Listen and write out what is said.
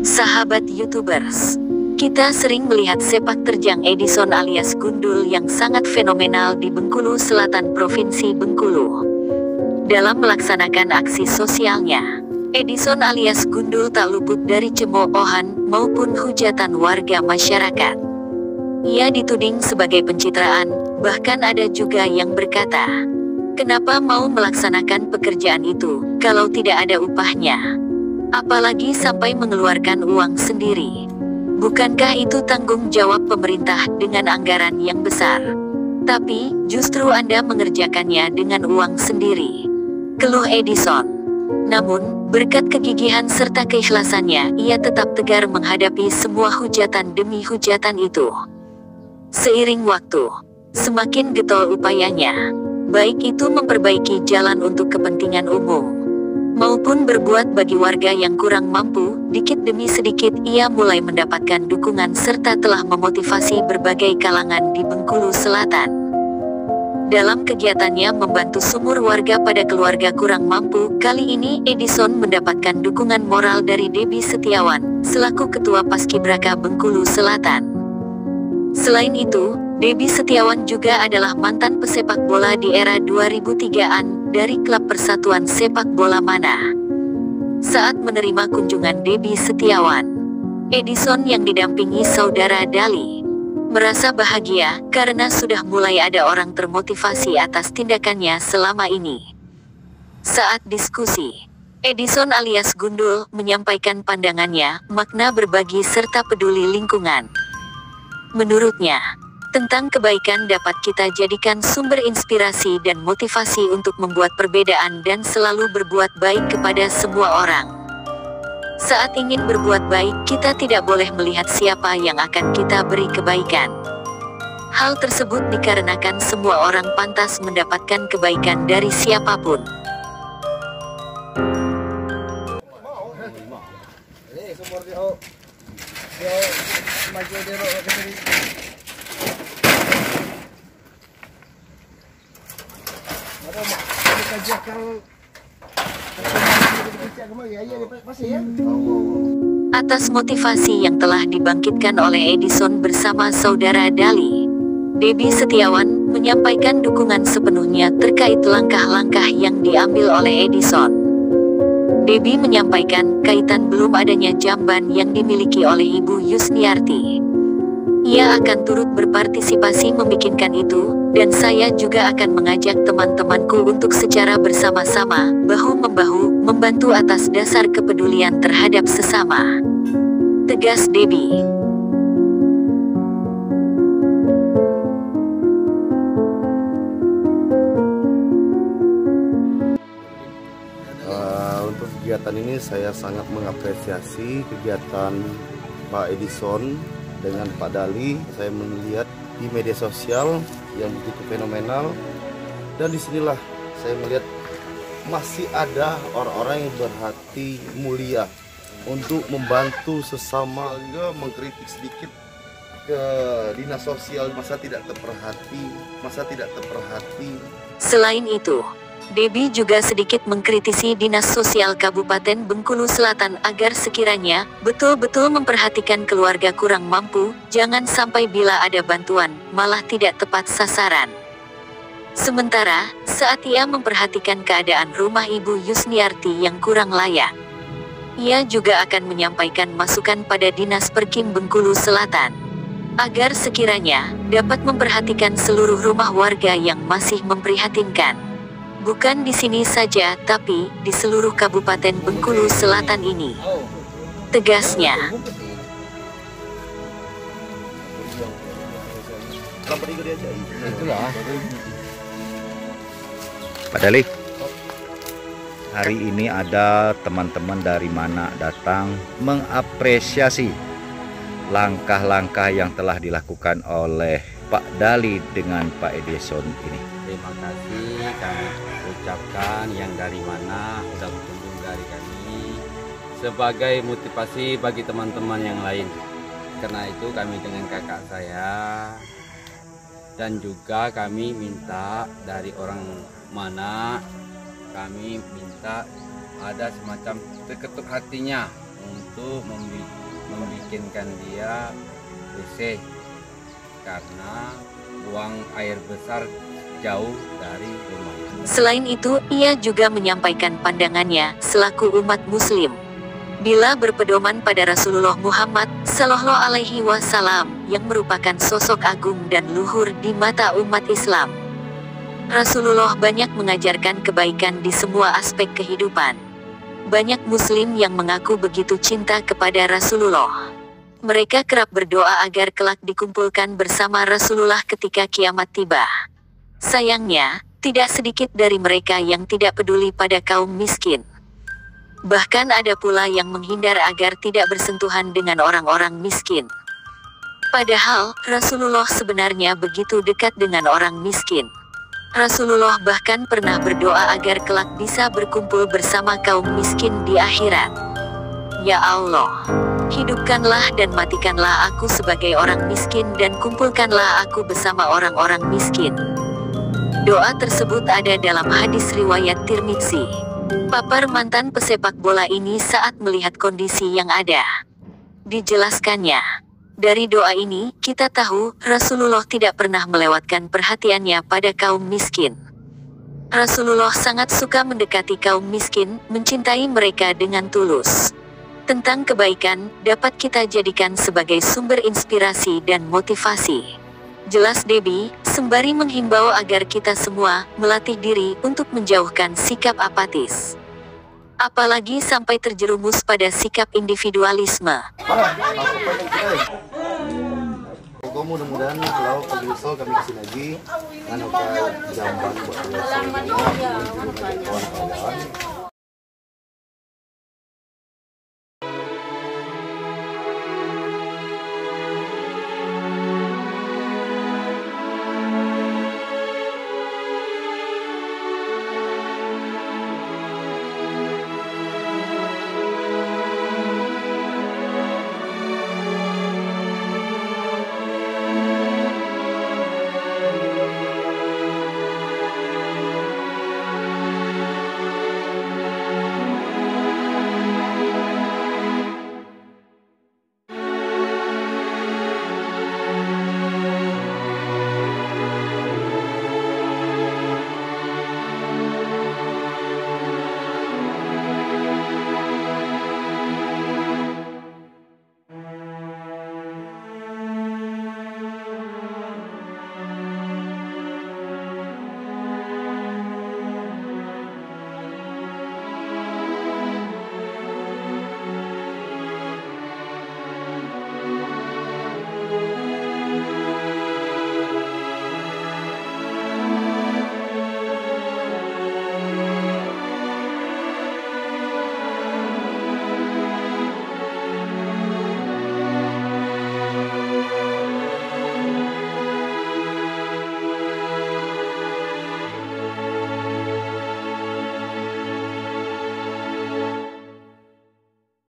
Sahabat YouTubers, kita sering melihat sepak terjang Edison alias Gundul yang sangat fenomenal di Bengkulu Selatan Provinsi Bengkulu. Dalam melaksanakan aksi sosialnya, Edison alias Gundul tak luput dari cemoohan maupun hujatan warga masyarakat. Ia dituding sebagai pencitraan, bahkan ada juga yang berkata, "Kenapa mau melaksanakan pekerjaan itu, kalau tidak ada upahnya? Apalagi sampai mengeluarkan uang sendiri. Bukankah itu tanggung jawab pemerintah dengan anggaran yang besar? Tapi, justru Anda mengerjakannya dengan uang sendiri," keluh Edison. Namun, berkat kegigihan serta keikhlasannya, ia tetap tegar menghadapi semua hujatan demi hujatan itu. Seiring waktu, semakin getol upayanya, baik itu memperbaiki jalan untuk kepentingan umum, maupun berbuat bagi warga yang kurang mampu. Dikit demi sedikit ia mulai mendapatkan dukungan serta telah memotivasi berbagai kalangan di Bengkulu Selatan. Dalam kegiatannya membantu sumur warga pada keluarga kurang mampu, kali ini Edison mendapatkan dukungan moral dari Debbie Setiawan, selaku Ketua Paskibraka Bengkulu Selatan. Selain itu, Debbie Setiawan juga adalah mantan pesepak bola di era 2003-an dari klub Persatuan Sepak Bola Mana. Saat menerima kunjungan Debbie Setiawan, Edison yang didampingi saudara Dali merasa bahagia karena sudah mulai ada orang termotivasi atas tindakannya selama ini. Saat diskusi, Edison alias Gundul menyampaikan pandangannya, makna berbagi serta peduli lingkungan. Menurutnya, tentang kebaikan dapat kita jadikan sumber inspirasi dan motivasi untuk membuat perbedaan dan selalu berbuat baik kepada semua orang. Saat ingin berbuat baik, kita tidak boleh melihat siapa yang akan kita beri kebaikan. Hal tersebut dikarenakan semua orang pantas mendapatkan kebaikan dari siapapun. Atas motivasi yang telah dibangkitkan oleh Edison bersama saudara Dali, Debbie Setiawan menyampaikan dukungan sepenuhnya terkait langkah-langkah yang diambil oleh Edison. Debbie menyampaikan kaitan belum adanya jamban yang dimiliki oleh Ibu Yusniarti. Ia akan turut berpartisipasi membikinkan itu, dan saya juga akan mengajak teman-temanku untuk secara bersama-sama, bahu-membahu, membantu atas dasar kepedulian terhadap sesama, tegas Debbie. Untuk kegiatan ini saya sangat mengapresiasi kegiatan Pak Edison dengan Pak Dali. Saya melihat di media sosial yang begitu fenomenal, dan disinilah saya melihat masih ada orang-orang yang berhati mulia untuk membantu sesama. Juga mengkritik sedikit ke dinas sosial, masa tidak terperhati. Selain itu, Debbie juga sedikit mengkritisi Dinas Sosial Kabupaten Bengkulu Selatan agar sekiranya betul-betul memperhatikan keluarga kurang mampu, jangan sampai bila ada bantuan, malah tidak tepat sasaran. Sementara, saat ia memperhatikan keadaan rumah Ibu Yusniarti yang kurang layak, ia juga akan menyampaikan masukan pada Dinas Perkim Bengkulu Selatan, agar sekiranya dapat memperhatikan seluruh rumah warga yang masih memprihatinkan. Bukan di sini saja, tapi di seluruh Kabupaten Bengkulu Selatan ini, tegasnya. Pak Dali, hari ini ada teman-teman dari mana datang mengapresiasi langkah-langkah yang telah dilakukan oleh Pak Dali dengan Pak Edison ini. Terima kasih kami ucapkan yang dari mana sudah berkunjung dari kami sebagai motivasi bagi teman-teman yang lain. Karena itu kami dengan kakak saya dan juga kami minta dari orang mana, kami minta ada semacam terketuk hatinya untuk membikinkan dia WC karena buang air besar jauh dari rumah. Selain itu, ia juga menyampaikan pandangannya selaku umat muslim. Bila berpedoman pada Rasulullah Muhammad Sallallahu Alaihi Wasallam yang merupakan sosok agung dan luhur di mata umat Islam. Rasulullah banyak mengajarkan kebaikan di semua aspek kehidupan. Banyak muslim yang mengaku begitu cinta kepada Rasulullah. Mereka kerap berdoa agar kelak dikumpulkan bersama Rasulullah ketika kiamat tiba. Sayangnya, tidak sedikit dari mereka yang tidak peduli pada kaum miskin. Bahkan ada pula yang menghindar agar tidak bersentuhan dengan orang-orang miskin. Padahal, Rasulullah sebenarnya begitu dekat dengan orang miskin. Rasulullah bahkan pernah berdoa agar kelak bisa berkumpul bersama kaum miskin di akhirat. Ya Allah, hidupkanlah dan matikanlah aku sebagai orang miskin dan kumpulkanlah aku bersama orang-orang miskin. Doa tersebut ada dalam hadis riwayat Tirmidzi. Papar mantan pesepak bola ini saat melihat kondisi yang ada. Dijelaskannya, dari doa ini kita tahu Rasulullah tidak pernah melewatkan perhatiannya pada kaum miskin. Rasulullah sangat suka mendekati kaum miskin, mencintai mereka dengan tulus. Tentang kebaikan, dapat kita jadikan sebagai sumber inspirasi dan motivasi. Jelas Debbie, sembari menghimbau agar kita semua melatih diri untuk menjauhkan sikap apatis. Apalagi sampai terjerumus pada sikap individualisme. Pokoknya mudah-mudahan kalau pergi kami kesini lagi, anu jamban buat